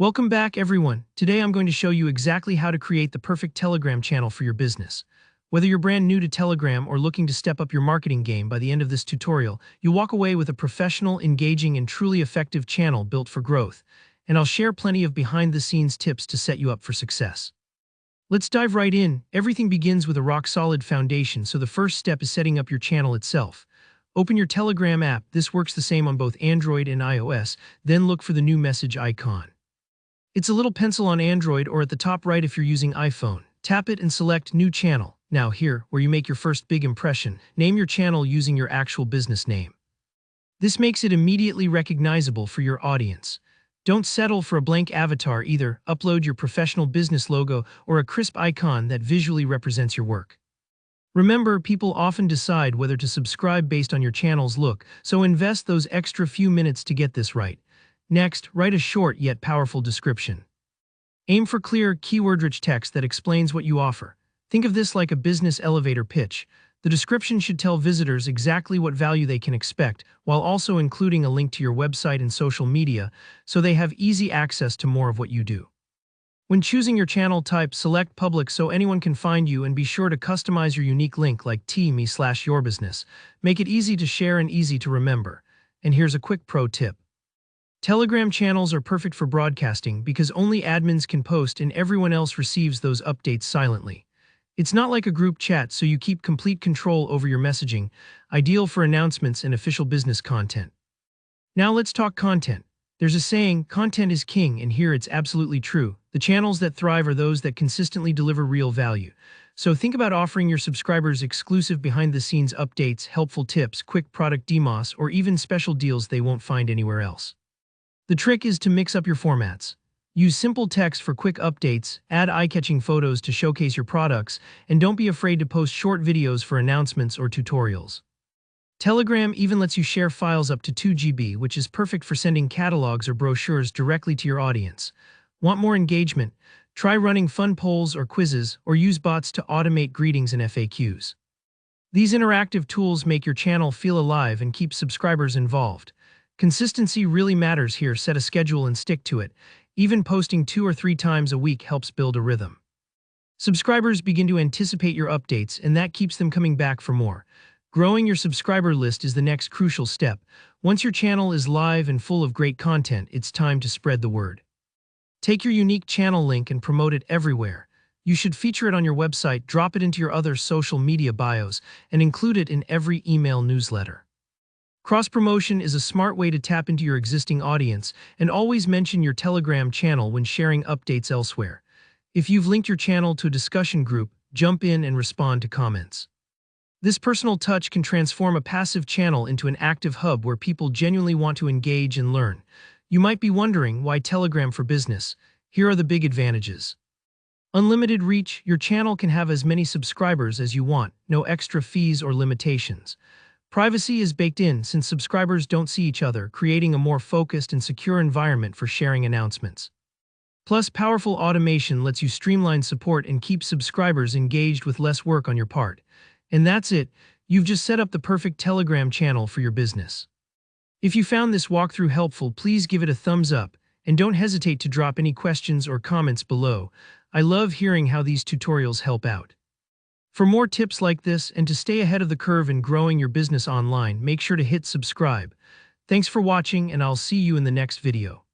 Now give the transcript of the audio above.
Welcome back, everyone. Today I'm going to show you exactly how to create the perfect Telegram channel for your business. Whether you're brand new to Telegram or looking to step up your marketing game, by the end of this tutorial, you'll walk away with a professional, engaging, and truly effective channel built for growth. And I'll share plenty of behind-the-scenes tips to set you up for success. Let's dive right in. Everything begins with a rock-solid foundation, so the first step is setting up your channel itself. Open your Telegram app. This works the same on both Android and iOS. Then look for the new message icon. It's a little pencil on Android or at the top right if you're using iPhone. Tap it and select New Channel. Now here, where you make your first big impression, name your channel using your actual business name. This makes it immediately recognizable for your audience. Don't settle for a blank avatar either. Upload your professional business logo or a crisp icon that visually represents your work. Remember, people often decide whether to subscribe based on your channel's look, so invest those extra few minutes to get this right. Next, write a short yet powerful description. Aim for clear, keyword-rich text that explains what you offer. Think of this like a business elevator pitch. The description should tell visitors exactly what value they can expect, while also including a link to your website and social media, so they have easy access to more of what you do. When choosing your channel type, select public so anyone can find you, and be sure to customize your unique link like @me/yourbusiness. Make it easy to share and easy to remember. And here's a quick pro tip. Telegram channels are perfect for broadcasting because only admins can post and everyone else receives those updates silently. It's not like a group chat, so you keep complete control over your messaging, ideal for announcements and official business content. Now let's talk content. There's a saying, content is king, and here it's absolutely true. The channels that thrive are those that consistently deliver real value. So think about offering your subscribers exclusive behind-the-scenes updates, helpful tips, quick product demos, or even special deals they won't find anywhere else. The trick is to mix up your formats. Use simple text for quick updates, add eye-catching photos to showcase your products, and don't be afraid to post short videos for announcements or tutorials. Telegram even lets you share files up to 2 GB, which is perfect for sending catalogs or brochures directly to your audience. Want more engagement? Try running fun polls or quizzes, or use bots to automate greetings and FAQs. These interactive tools make your channel feel alive and keep subscribers involved. Consistency really matters here. Set a schedule and stick to it. Even posting 2 or 3 times a week helps build a rhythm. Subscribers begin to anticipate your updates, and that keeps them coming back for more. Growing your subscriber list is the next crucial step. Once your channel is live and full of great content, it's time to spread the word. Take your unique channel link and promote it everywhere. You should feature it on your website, drop it into your other social media bios, and include it in every email newsletter. Cross-promotion is a smart way to tap into your existing audience, and always mention your Telegram channel when sharing updates elsewhere. If you've linked your channel to a discussion group, jump in and respond to comments. This personal touch can transform a passive channel into an active hub where people genuinely want to engage and learn. You might be wondering, why Telegram for business? Here are the big advantages. Unlimited reach. Your channel can have as many subscribers as you want, no extra fees or limitations. Privacy is baked in since subscribers don't see each other, creating a more focused and secure environment for sharing announcements. Plus, powerful automation lets you streamline support and keep subscribers engaged with less work on your part. And that's it. You've just set up the perfect Telegram channel for your business. If you found this walkthrough helpful, please give it a thumbs up, and don't hesitate to drop any questions or comments below. I love hearing how these tutorials help out. For more tips like this and to stay ahead of the curve in growing your business online, make sure to hit subscribe. Thanks for watching, and I'll see you in the next video.